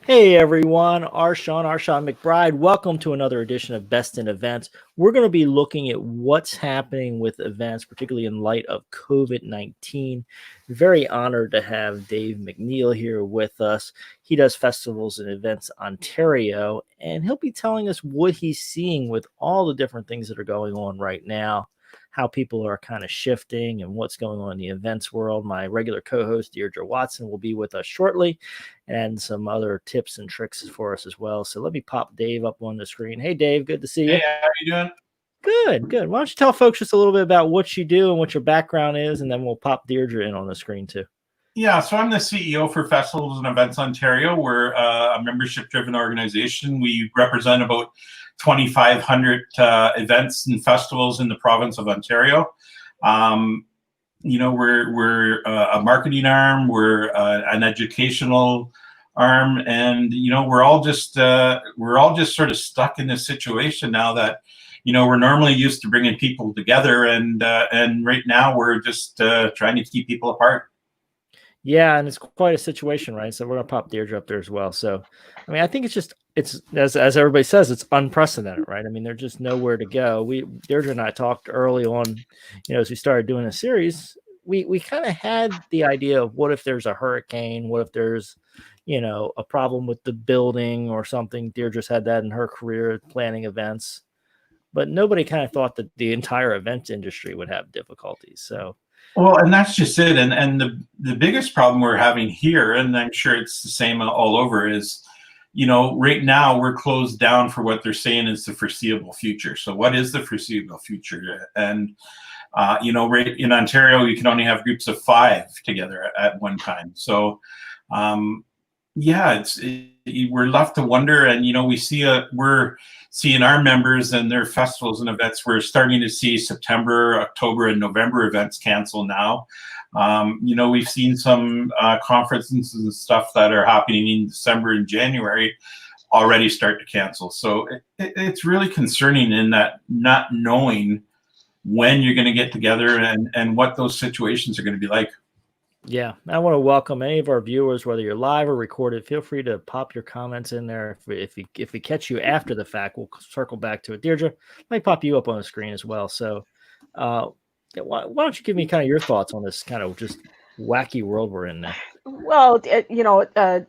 Hey everyone, Shawn McBride. Welcome to another edition of Best in Events. We're going to be looking at what's happening with events, particularly in light of COVID-19. Very honored to have Dave MacNeil here with us. He does Festivals and Events Ontario, and he'll be telling us what he's seeing with all the different things that are going on right now, how people are kind of shifting and what's going on in the events world. My regular co-host Deirdra will be with us shortly, and some other tips and tricks for us as well. So let me pop Dave up on the screen. Hey Dave, good to see you. Hey, how are you doing? Good. Why don't you tell folks just a little bit about what you do and what your background is, and then we'll pop Deirdra in on the screen too. Yeah, so I'm the CEO for Festivals and Events Ontario. We're a membership-driven organization. We represent about 2,500 events and festivals in the province of Ontario. We're a marketing arm, we're an educational arm, and we're all just sort of stuck in this situation now that we're normally used to bringing people together, and right now we're just trying to keep people apart. Yeah, and it's quite a situation, right? So we're gonna pop Deirdra up there as well. So, I mean, I think it's as everybody says, it's unprecedented, right? I mean, there's just nowhere to go. Deirdra and I talked early on, as we started doing a series, we kind of had the idea of what if there's a hurricane, what if there's, a problem with the building or something. Deirdra's had that in her career planning events, but nobody kind of thought that the entire event industry would have difficulties. So. Well, and that's just it. And the biggest problem we're having here, and I'm sure it's the same all over, is, right now we're closed down for what they're saying is the foreseeable future. So what is the foreseeable future? And, right in Ontario, you can only have groups of 5 together at one time. So, we're left to wonder, and we're seeing our members and their festivals and events. We're starting to see September, October, and November events cancel now. We've seen some conferences and stuff that are happening in December and January already start to cancel. So it's really concerning in that not knowing when you're going to get together and what those situations are going to be like. Yeah, I want to welcome any of our viewers, whether you're live or recorded. Feel free to pop your comments in there. If we catch you after the fact, we'll circle back to it. Deirdra, let me pop you up on the screen as well. So, why don't you give me kind of your thoughts on this kind of just wacky world we're in now? Well, the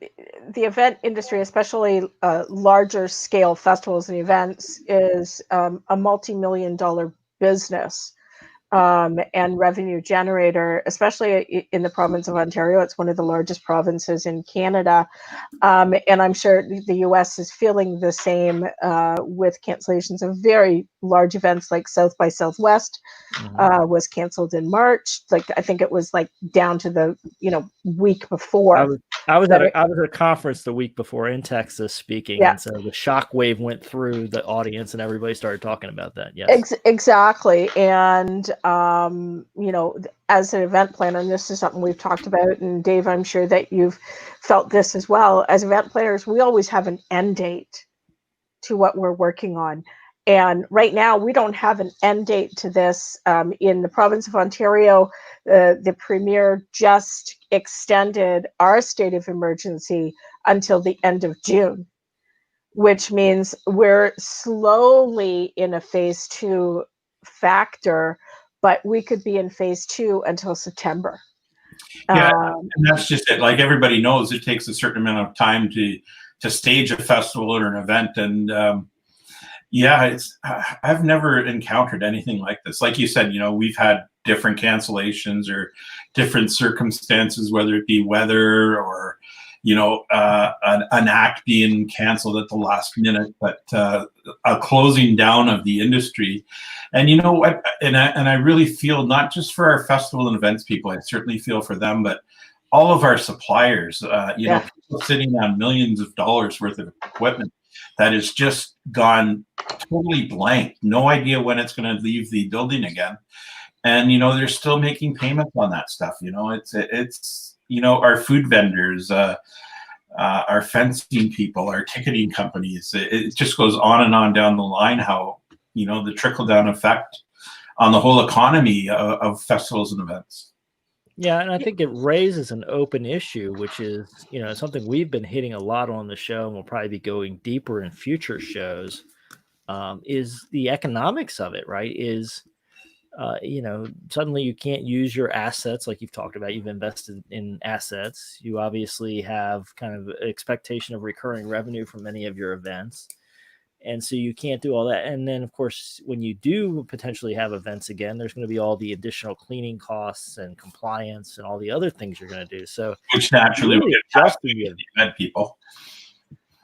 event industry, especially larger scale festivals and events, is a multi-million-dollar business. And revenue generator, especially in the province of Ontario. It's one of the largest provinces in Canada. And I'm sure the US is feeling the same with cancellations of very large events like South by Southwest was canceled in March. Like, I think it was like down to the, week before. I was at a conference the week before in Texas speaking, yeah. And so the shockwave went through the audience, and everybody started talking about that. Yes, exactly. And as an event planner, and this is something we've talked about, and Dave, I'm sure that you've felt this as well. As event planners, we always have an end date to what we're working on. And right now, we don't have an end date to this. In the province of Ontario, the Premier just extended our state of emergency until the end of June, which means we're slowly in a phase 2 factor, but we could be in phase 2 until September. Yeah, and that's just it. Like everybody knows, it takes a certain amount of time to stage a festival or an event, and I've never encountered anything like this. Like you said, we've had different cancellations or different circumstances, whether it be weather or, an act being canceled at the last minute, but a closing down of the industry. And you know what? And I really feel not just for our festival and events people, I certainly feel for them, but all of our suppliers, people sitting on millions of dollars worth of equipment that has just gone totally blank. No idea when it's going to leave the building again. And, they're still making payments on that stuff. It's our food vendors, our fencing people, our ticketing companies. It just goes on and on down the line how, the trickle down effect on the whole economy of festivals and events. Yeah, and I think it raises an open issue, which is, something we've been hitting a lot on the show, and we'll probably be going deeper in future shows. Is the economics of it, right? Suddenly you can't use your assets like you've talked about. You've invested in assets. You obviously have kind of expectation of recurring revenue from many of your events. And so you can't do all that. And then, of course, when you do potentially have events again, there's going to be all the additional cleaning costs and compliance and all the other things you're going to do. So, which naturally really adjusting the event people.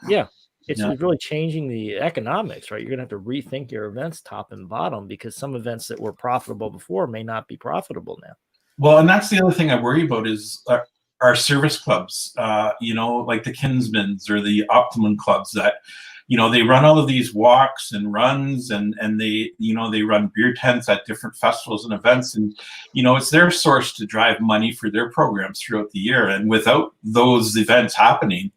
Yeah, it's really changing the economics, right? You're going to have to rethink your events top and bottom, because some events that were profitable before may not be profitable now. Well, and that's the other thing I worry about is our service clubs, like the Kinsmans or the Optimum clubs that, they run all of these walks and runs, and they, they run beer tents at different festivals and events. And, it's their source to drive money for their programs throughout the year. And without those events happening,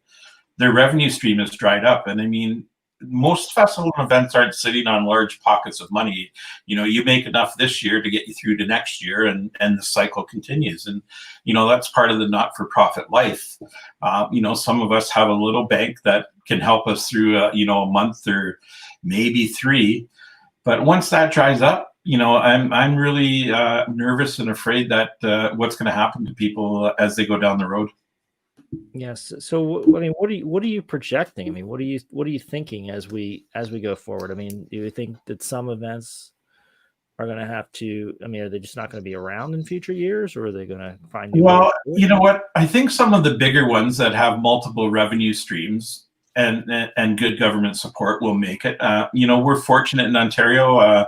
their revenue stream is dried up. And I mean, most festival events aren't sitting on large pockets of money. You make enough this year to get you through to next year, and the cycle continues. And, that's part of the not-for-profit life. Some of us have a little bank that can help us through, a month or maybe 3. But once that dries up, I'm really nervous and afraid that what's going to happen to people as they go down the road. Yes. So, I mean, what are you projecting? I mean, what are you thinking as we go forward? I mean, do you think that some events are going to have to? I mean, are they just not going to be around in future years, or are they going to find new ways Well, to do it? you know what? I think some of the bigger ones that have multiple revenue streams and good government support will make it. We're fortunate in Ontario.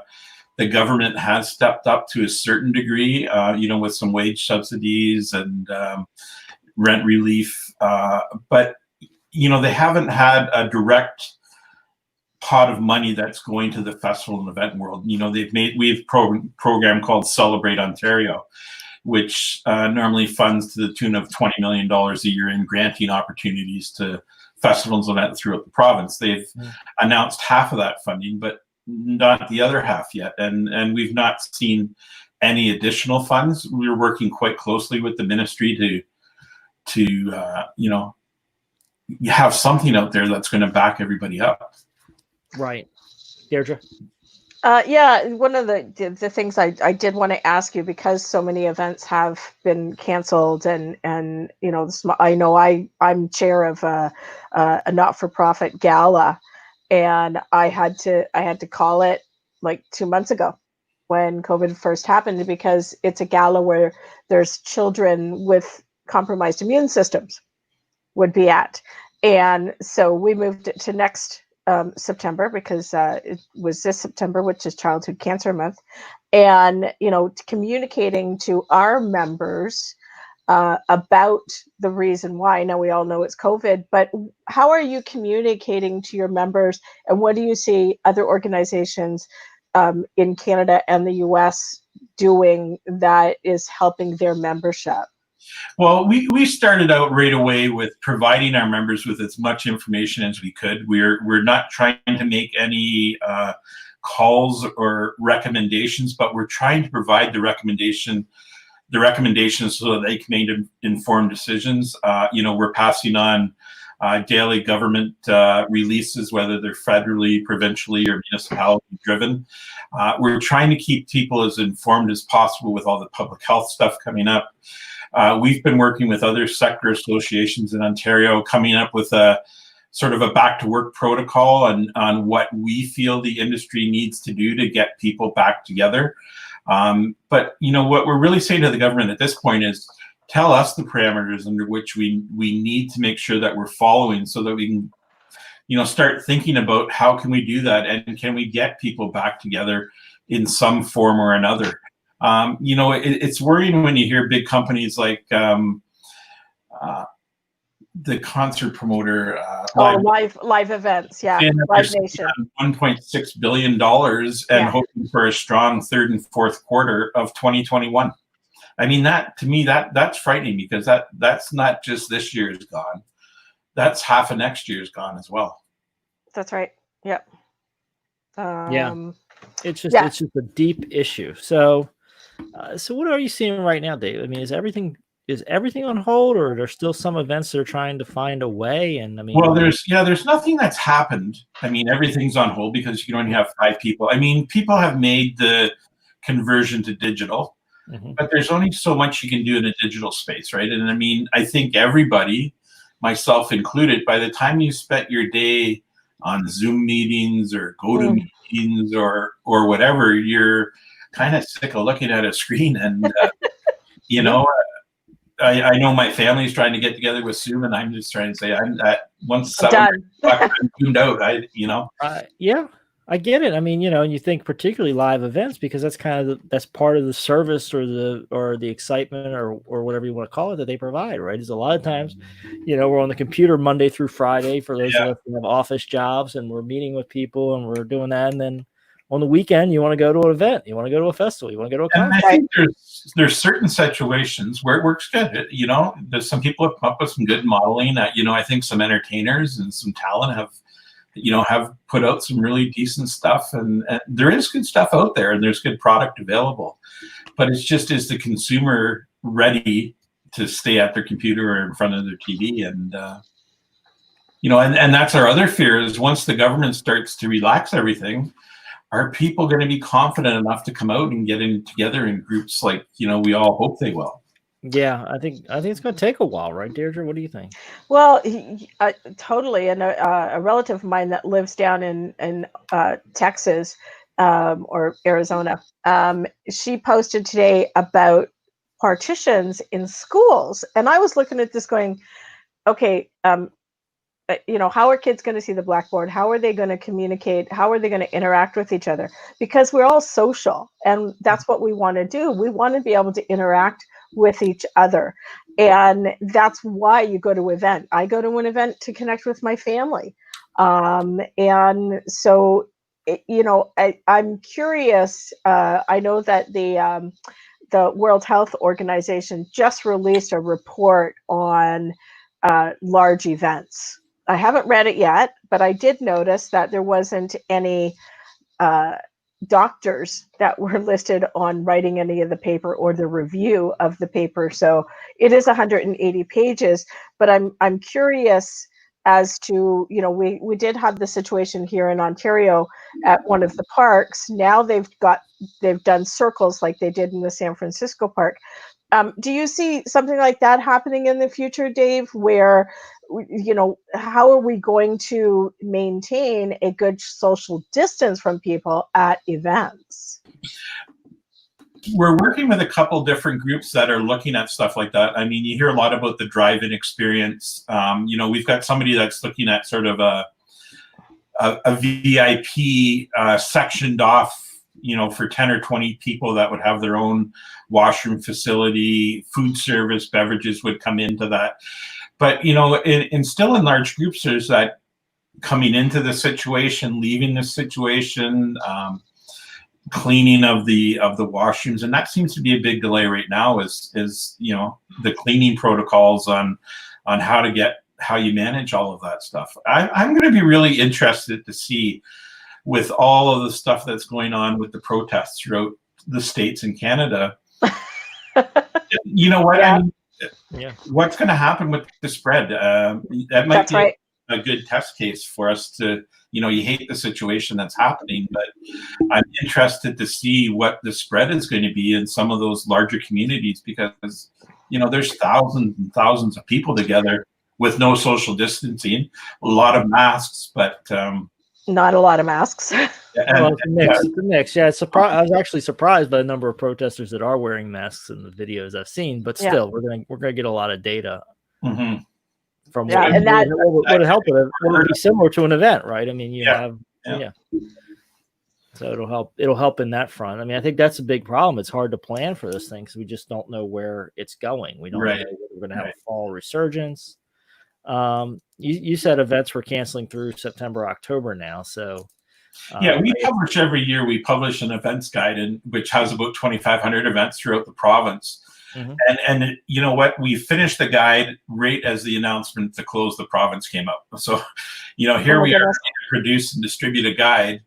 The government has stepped up to a certain degree, with some wage subsidies and rent relief, but they haven't had a direct pot of money that's going to the festival and event world. We have a program called Celebrate Ontario, which normally funds to the tune of $20 million a year in granting opportunities to festivals and events throughout the province. They've announced half of that funding, but not the other half yet, and we've not seen any additional funds. We're working quite closely with the ministry to you have something out there that's going to back everybody up. Right. Deirdre? Yeah, one of the things I did want to ask you, because so many events have been canceled, and I know I'm chair of a not-for-profit gala, and I had to call it like 2 months ago when COVID first happened, because it's a gala where there's children with compromised immune systems would be at. And so we moved it to next September, because it was this September, which is Childhood Cancer Month. And, communicating to our members about the reason why. I know we all know it's COVID, but how are you communicating to your members, and what do you see other organizations in Canada and the US doing that is helping their membership? Well, we started out right away with providing our members with as much information as we could. We're not trying to make any calls or recommendations, but we're trying to provide the recommendations so that they can make informed decisions. We're passing on daily government releases, whether they're federally, provincially, or municipality driven. We're trying to keep people as informed as possible with all the public health stuff coming up. We've been working with other sector associations in Ontario, coming up with a sort of a back to work protocol on what we feel the industry needs to do to get people back together. But what we're really saying to the government at this point is, tell us the parameters under which we need to make sure that we're following, so that we can start thinking about how can we do that, and can we get people back together in some form or another. It's worrying when you hear big companies like the concert promoter, live events, yeah, Live Nation, $1.6 billion and hoping for a strong third and fourth quarter of 2021. I mean, that to me, that's frightening, because that's not just this year's gone. That's half of next year's gone as well. That's right. Yep. It's just a deep issue. So, So what are you seeing right now, Dave? I mean, is everything on hold, or are there still some events that are trying to find a way? And I mean, Well, there's nothing that's happened. I mean, everything's on hold because you can only have 5 people. I mean, people have made the conversion to digital, but there's only so much you can do in a digital space, right? And I mean, I think everybody, myself included, by the time you spent your day on Zoom meetings or GoToMeetings or whatever, you're kind of sick of looking at a screen. And you know, I know my family's trying to get together with Zoom, and I'm just trying to say once Done. I'm tuned out. Yeah, I get it. I mean, and you think particularly live events, because that's kind of that's part of the service or the excitement or whatever you want to call it that they provide, right? Is a lot of times, we're on the computer Monday through Friday for those of us who have office jobs, and we're meeting with people and we're doing that, and then on the weekend you want to go to an event, you want to go to a festival, you want to go to a concert. And I think there's certain situations where it works good. There's some people have come up with some good modeling. I think some entertainers and some talent have put out some really decent stuff, and there is good stuff out there, and there's good product available. But it's just, is the consumer ready to stay at their computer or in front of their TV? And and that's our other fear, is once the government starts to relax everything, are people going to be confident enough to come out and get in together in groups like we all hope they will? Yeah, I think it's going to take a while, right, Deirdra? What do you think? Well, totally. And a relative of mine that lives down in Texas or Arizona, she posted today about partitions in schools, and I was looking at this going, okay, how are kids going to see the blackboard? How are they going to communicate? How are they going to interact with each other? Because we're all social, and that's what we want to do. We want to be able to interact with each other, and that's why you go to an event. I go to an event to connect with my family, and so I'm curious. I know that the World Health Organization just released a report on large events. I haven't read it yet, but I did notice that there wasn't any doctors that were listed on writing any of the paper or the review of the paper. So it is 180 pages, but I'm curious as to, we did have the situation here in Ontario at one of the parks. Now they've done circles like they did in the San Francisco park. Do you see something like that happening in the future, Dave, where, how are we going to maintain a good social distance from people at events? We're working with a couple different groups that are looking at stuff like that. I mean, you hear a lot about the drive-in experience. We've got somebody that's looking at sort of a VIP sectioned off, for 10 or 20 people that would have their own washroom facility, food service, beverages would come into that. But, still in large groups, there's that coming into the situation, leaving the situation, cleaning of the washrooms. And that seems to be a big delay right now is the cleaning protocols on how you manage all of that stuff. I'm going to be really interested to see, with all of the stuff that's going on with the protests throughout the States and Canada, you know what? Yeah. What's going to happen with the spread? That might be right. A good test case for us to, you hate the situation that's happening, but I'm interested to see what the spread is going to be in some of those larger communities, because, there's thousands and thousands of people together with no social distancing, a lot of masks, but not a lot of masks. Well, it's a mix. Yeah, I was actually surprised by the number of protesters that are wearing masks in the videos I've seen. But still, we're gonna get a lot of data from and that would help it. Would be similar to an event, right? I mean, you have so it'll help in that front. I mean, I think that's a big problem. It's hard to plan for this thing because we just don't know where it's going. We don't know whether we're going to have a fall resurgence. You said events were canceling through September, October now. So we publish every year. We publish an events guide, which has about 2,500 events throughout the province. And you know what? We finished the guide right as the announcement to close the province came out. So, here we are to produce and distribute a guide.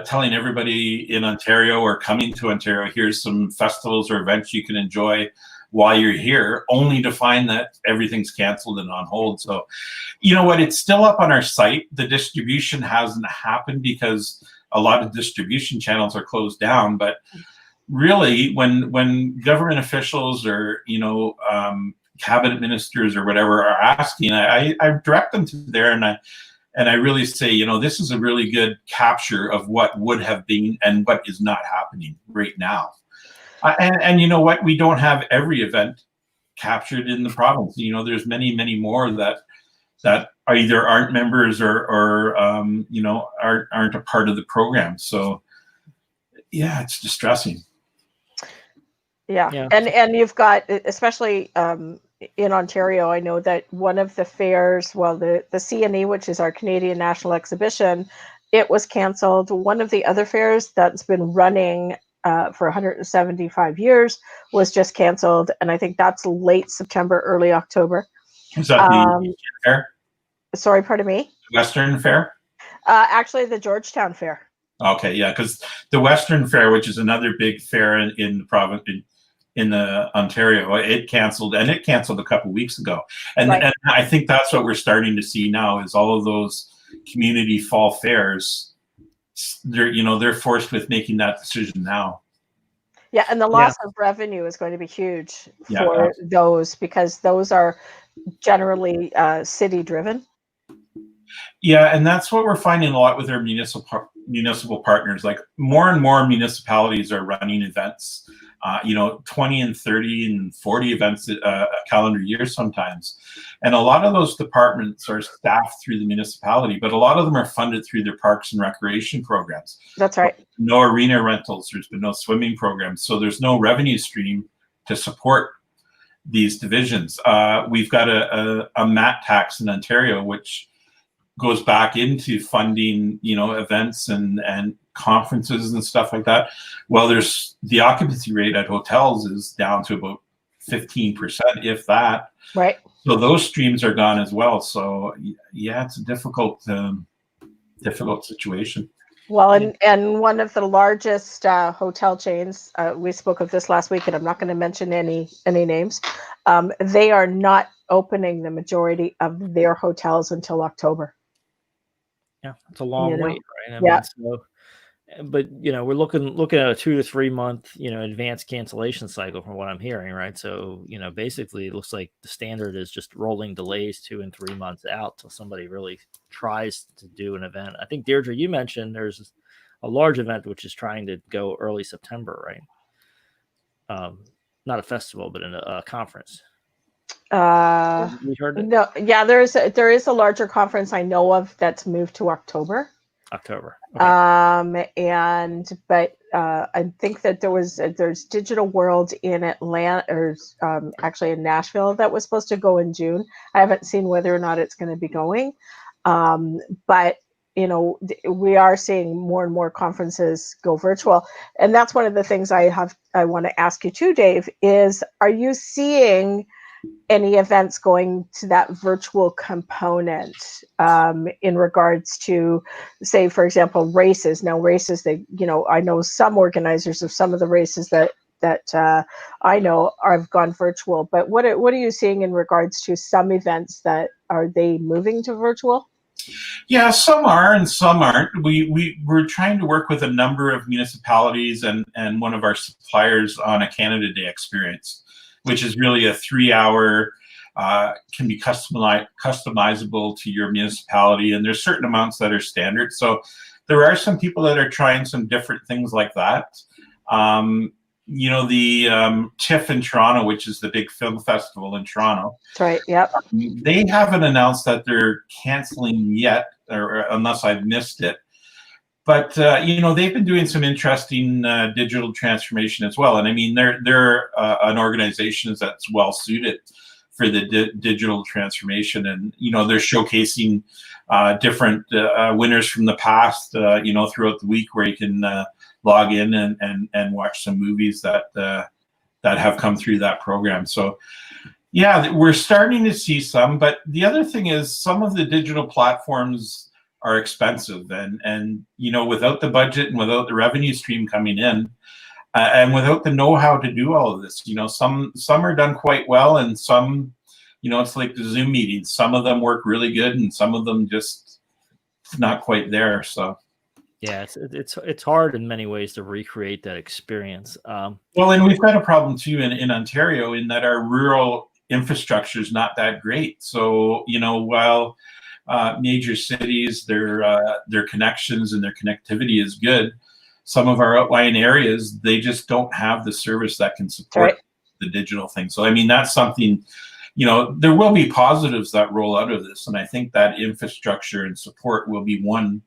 telling everybody in Ontario or coming to Ontario, here's some festivals or events you can enjoy while you're here, only to find that everything's canceled and on hold. So, you know what, it's still up on our site. The distribution hasn't happened because a lot of distribution channels are closed down. But really, when government officials or, you know, cabinet ministers or whatever are asking, I direct them to there, and I really say, you know, this is a really good capture of what would have been and what is not happening right now. And you know what? We don't have every event captured in the province. You know, there's many more that either aren't members or you know, aren't a part of the program. So yeah, it's distressing. Yeah. And you've got, especially in Ontario, I know that one of the fairs, well, the CNE, which is our Canadian National Exhibition, it was canceled. One of the other fairs that's been running for 175 years was just canceled, and I think that's late September, early October. Is that the fair? Sorry, pardon me? Western Fair? Actually, the Georgetown Fair. Okay, yeah, because the Western Fair, which is another big fair in the province, in the Ontario, it canceled a couple of weeks ago, and I think that's what we're starting to see now is all of those community fall fairs. They're forced with making that decision now. Yeah, and the loss of revenue is going to be huge for those, because those are generally city driven. Yeah, and that's what we're finding a lot with our municipal partners. Like more and more municipalities are running events, 20 and 30 and 40 events a calendar year sometimes. And a lot of those departments are staffed through the municipality, but a lot of them are funded through their parks and recreation programs. That's right. No arena rentals, there's been no swimming programs, so there's no revenue stream to support these divisions. We've got a MAT tax in Ontario, which goes back into funding, events and conferences and stuff like that. Well, there's the occupancy rate at hotels is down to about 15%, if that. Right. So those streams are gone as well. So yeah, it's a difficult situation. Well, and one of the largest hotel chains, we spoke of this last week, and I'm not going to mention any names. They are not opening the majority of their hotels until October. Yeah, it's a long wait, right? I mean, so, but we're looking at a 2 to 3 month advanced cancellation cycle from what I'm hearing, right? So basically it looks like the standard is just rolling delays 2 and 3 months out till somebody really tries to do an event. I think Deirdre, you mentioned there's a large event which is trying to go early September, right? Not a festival, but a conference. We heard it? No, yeah, there is a larger conference I know of that's moved to October. Okay. But I think that there's Digital World in Atlanta, or actually in Nashville, that was supposed to go in June. I haven't seen whether or not it's going to be going, but we are seeing more and more conferences go virtual, and that's one of the things I want to ask you too, Dave. Is are you seeing any events going to that virtual component in regards to, say, for example, races? Now, races, I know some organizers of some of the races that I know have gone virtual. But what are you seeing in regards to some events that are they moving to virtual? Yeah, some are and some aren't. We're trying to work with a number of municipalities and one of our suppliers on a Canada Day experience, which is really a 3-hour, can be customizable to your municipality. And there's certain amounts that are standard. So there are some people that are trying some different things like that. The TIFF in Toronto, which is the big film festival in Toronto. That's right, yep. They haven't announced that they're canceling yet, or unless I've missed it. But they've been doing some interesting digital transformation as well, and I mean they're an organization that's well suited for the digital transformation, and they're showcasing different winners from the past, throughout the week, where you can log in and watch some movies that have come through that program. So yeah, we're starting to see some, but the other thing is some of the digital platforms are expensive, and without the budget and without the revenue stream coming in, and without the know-how to do all of this, some are done quite well, and some, it's like the Zoom meetings. Some of them work really good, and some of them just not quite there. So yeah, it's hard in many ways to recreate that experience. Well, and we've got a problem too in Ontario, in that our rural infrastructure is not that great. So while major cities, their connections and their connectivity is good, some of our outlying areas, they just don't have the service that can support the digital thing. So I mean, that's something, there will be positives that roll out of this, and I think that infrastructure and support will be one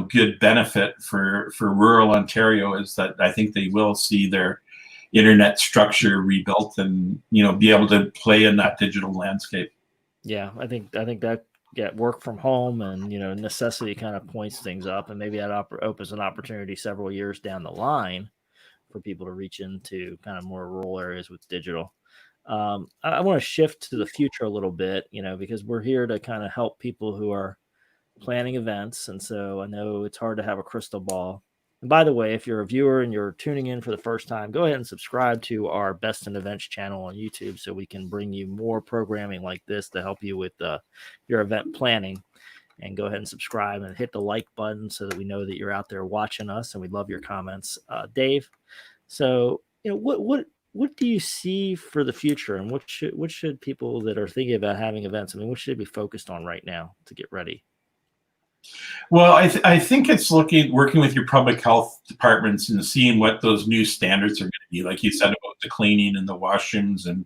good benefit for rural Ontario, is that I think they will see their internet structure rebuilt and be able to play in that digital landscape. Yeah, I think that work from home and necessity kind of points things up, and maybe that opens an opportunity several years down the line for people to reach into kind of more rural areas with digital. I want to shift to the future a little bit, because we're here to kind of help people who are planning events. And so I know it's hard to have a crystal ball. And by the way, if you're a viewer and you're tuning in for the first time, go ahead and subscribe to our Best in Events channel on YouTube, so we can bring you more programming like this to help you with your event planning. And go ahead and subscribe and hit the like button so that we know that you're out there watching us, and we love your comments. Dave, so what do you see for the future, and what should people that are thinking about having events, what should they be focused on right now to get ready? Well, I think it's working with your public health departments and seeing what those new standards are going to be, like you said about the cleaning and the washrooms, and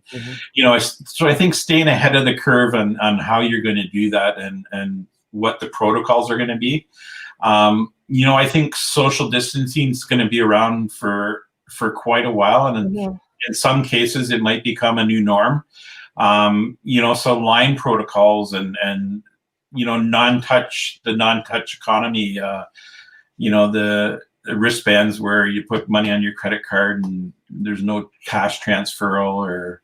so I think staying ahead of the curve on how you're going to do that, and what the protocols are going to be. I think social distancing is going to be around for quite a while, and in some cases it might become a new norm. So line protocols and non-touch economy, the wristbands where you put money on your credit card and there's no cash transfer, or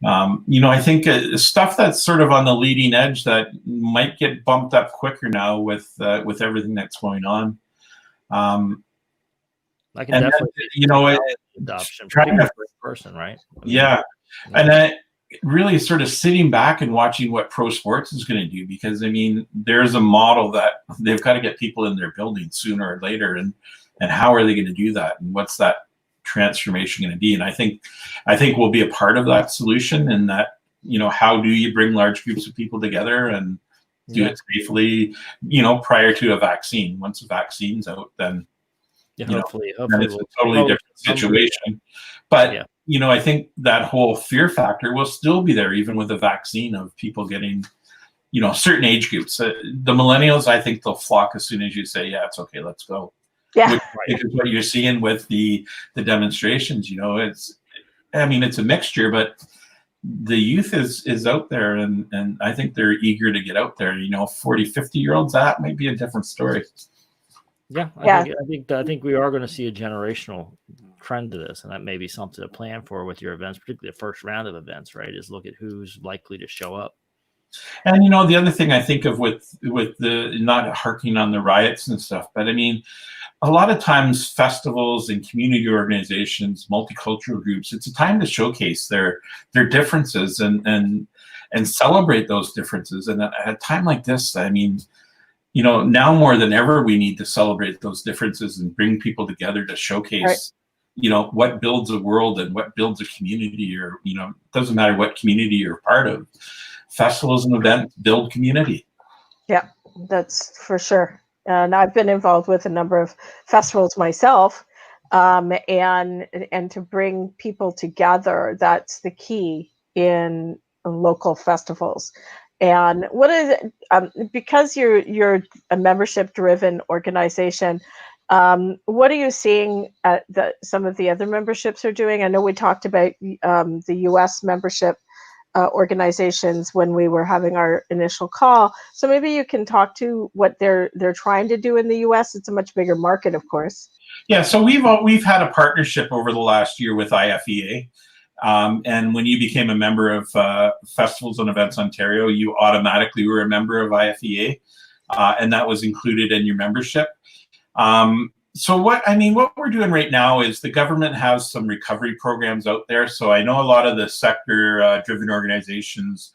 I think stuff that's sort of on the leading edge that might get bumped up quicker now with everything that's going on. I can definitely adoption, trying to first person, right? And really sort of sitting back and watching what pro sports is going to do, because there's a model that they've got to get people in their buildings sooner or later, and how are they going to do that, and what's that transformation going to be? And I think we'll be a part of that solution, and that how do you bring large groups of people together and do it safely, prior to a vaccine. Once a vaccine's out, then hopefully it's a totally different situation. But I think that whole fear factor will still be there, even with a vaccine, of people getting, certain age groups. The millennials, I think they'll flock as soon as you say, yeah, it's okay, let's go. Yeah. Because what you're seeing with the demonstrations, it's a mixture, but the youth is out there, and I think they're eager to get out there. 40, 50-year-olds, that might be a different story. I think we are going to see a generational trend to this, and that may be something to plan for with your events, particularly the first round of events, right? Is look at who's likely to show up. And the other thing I think of with the, not harking on the riots and stuff, but a lot of times festivals and community organizations, multicultural groups, it's a time to showcase their differences and celebrate those differences. And at a time like this, now more than ever, we need to celebrate those differences and bring people together to showcase, what builds a world and what builds a community, or, it doesn't matter what community you're part of. Festivals and events build community. Yeah, that's for sure. And I've been involved with a number of festivals myself, and to bring people together, that's the key in local festivals. And what is it, because you're a membership-driven organization, what are you seeing that some of the other memberships are doing? I know we talked about the U.S. membership organizations when we were having our initial call. So maybe you can talk to what they're trying to do in the U.S. It's a much bigger market, of course. Yeah, so we've had a partnership over the last year with IFEA. And when you became a member of Festivals and Events Ontario, you automatically were a member of IFEA. and that was included in your membership. So what we're doing right now is the government has some recovery programs out there. So I know a lot of the sector driven organizations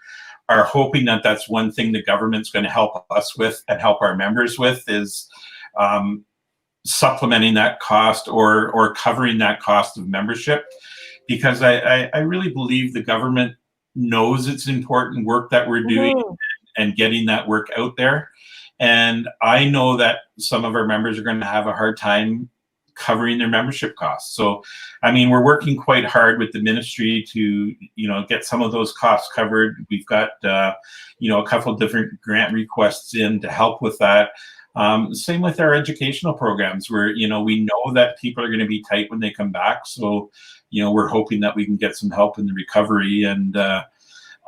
are hoping that that's one thing the government's going to help us with and help our members with is supplementing that cost or covering that cost of membership. Because I really believe the government knows it's important work that we're doing and getting that work out there. And I know that some of our members are going to have a hard time covering their membership costs. So, I mean, we're working quite hard with the ministry to, get some of those costs covered. We've got, a couple of different grant requests in to help with that. Same with our educational programs where, we know that people are going to be tight when they come back. So, we're hoping that we can get some help in the recovery. And,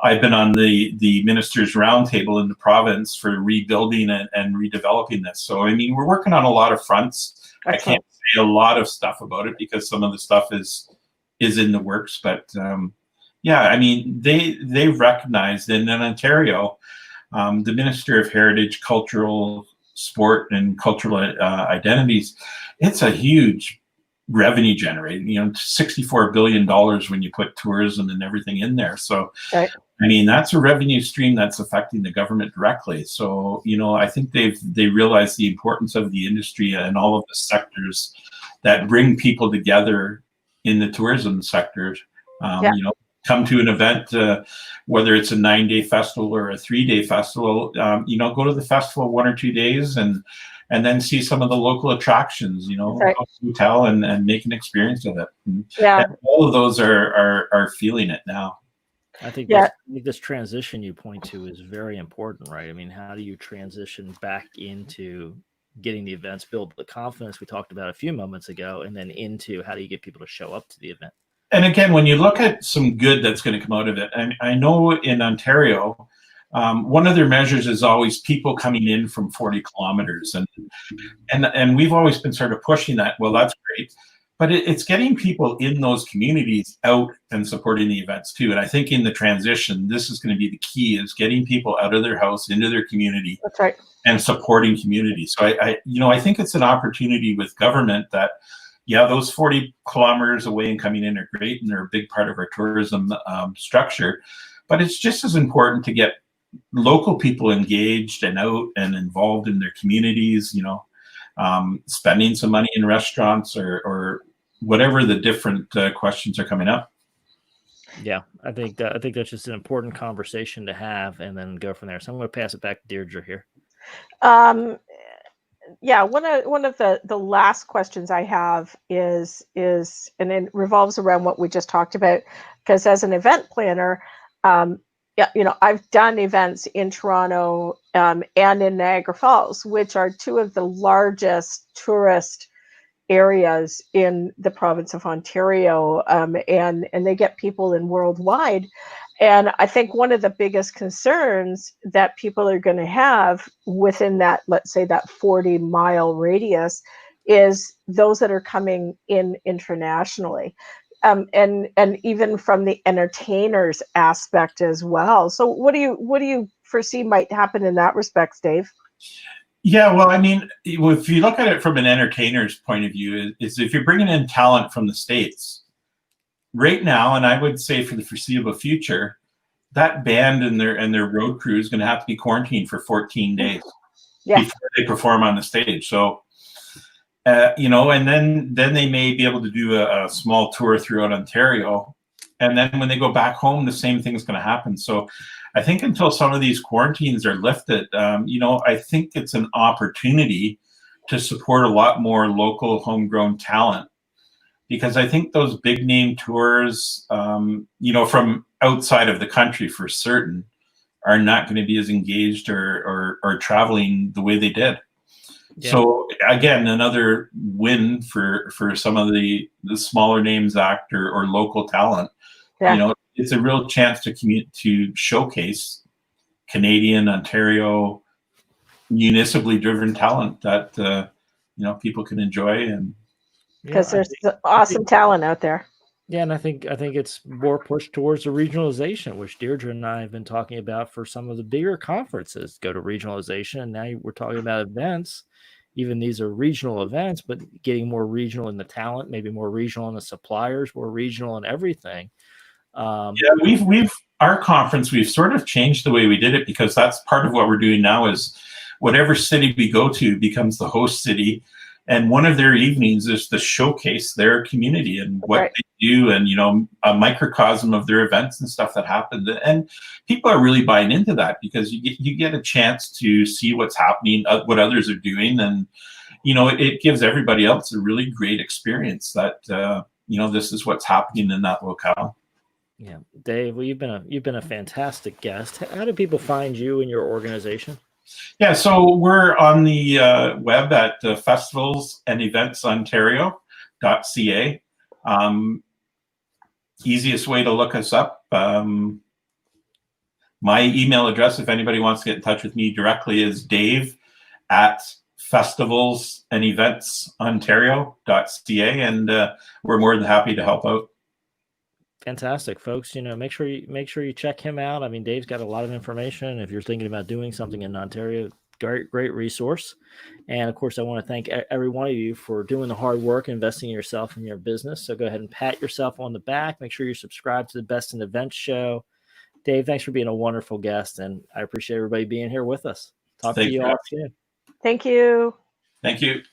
I've been on the ministers' roundtable in the province for rebuilding and redeveloping this. So, I mean, we're working on a lot of fronts. Excellent. I can't say a lot of stuff about it because some of the stuff is in the works. But yeah, I mean, they've recognized in Ontario, the Minister of Heritage, Cultural, Sport, and Cultural Identities, it's a huge revenue generating, $64 billion when you put tourism and everything in there. So, right. I mean, that's a revenue stream that's affecting the government directly. So, I think they realize the importance of the industry and all of the sectors that bring people together in the tourism sector. Come to an event, whether it's a 9-day festival or a 3-day festival, go to the festival 1 or 2 days and then see some of the local attractions, right. Hotel and make an experience of it. And all of those are feeling it now. I think this transition you point to is very important, right? I mean, how do you transition back into getting the events, build the confidence we talked about a few moments ago, and then into how do you get people to show up to the event? And again, when you look at some good that's going to come out of it, I know in Ontario, one of their measures is always people coming in from 40 kilometers. And we've always been sort of pushing that. Well, that's great. But it's getting people in those communities out and supporting the events too. And I think in the transition, this is going to be the key is getting people out of their house, into their community. That's right. And supporting community. So I think it's an opportunity with government that, those 40 kilometers away and coming in are great. And they're a big part of our tourism structure. But it's just as important to get local people engaged and out and involved in their communities, spending some money in restaurants or whatever the different questions are coming up. Yeah, I think that's just an important conversation to have and then go from there. So I'm going to pass it back to Deirdra here. One of the last questions I have is and it revolves around what we just talked about, because as an event planner, I've done events in Toronto and in Niagara Falls, which are two of the largest tourist areas in the province of Ontario, and they get people in worldwide. And I think one of the biggest concerns that people are going to have within that, let's say that 40-mile radius, is those that are coming in internationally. And even from the entertainers aspect as well. So what do you foresee might happen in that respect, Dave? Yeah, well, I mean, if you look at it from an entertainer's point of view, is if you're bringing in talent from the States right now, and I would say for the foreseeable future, that band and their road crew is going to have to be quarantined for 14 days before they perform on the stage. So. And then they may be able to do a small tour throughout Ontario. And then when they go back home, the same thing is going to happen. So I think until some of these quarantines are lifted, I think it's an opportunity to support a lot more local homegrown talent. Because I think those big name tours, from outside of the country for certain, are not going to be as engaged or traveling the way they did. Yeah. So again, another win for some of the smaller names actor or local talent. Yeah. It's a real chance to showcase Canadian, Ontario, municipally driven talent that people can enjoy. And because there's awesome talent out there. Yeah, and I think it's more pushed towards the regionalization, which Deirdra and I have been talking about for some of the bigger conferences. Go to regionalization, and now we're talking about events. Even these are regional events, but getting more regional in the talent, maybe more regional in the suppliers, more regional in everything. Yeah, we've our conference, we've sort of changed the way we did it, because that's part of what we're doing now is whatever city we go to becomes the host city. And one of their evenings is to showcase their community and what Right. they do, and, you know, a microcosm of their events and stuff that happened. And people are really buying into that, because you get a chance to see what's happening, what others are doing. And, you know, it gives everybody else a really great experience that, you know, this is what's happening in that locale. Yeah, Dave, well, you've been a fantastic guest. How do people find you and your organization? Yeah, so we're on the web at festivalsandeventsontario.ca. Easiest way to look us up. My email address, if anybody wants to get in touch with me directly, is dave@festivalsandeventsontario.ca, and we're more than happy to help out. Fantastic, folks. You know, make sure you check him out. I mean, Dave's got a lot of information. If you're thinking about doing something in Ontario, great resource. And of course, I want to thank every one of you for doing the hard work, investing in yourself and your business. So go ahead and pat yourself on the back. Make sure you're subscribed to the Best in Events show. Dave, thanks for being a wonderful guest, and I appreciate everybody being here with us. Talk to you all soon. Thank you. Thank you.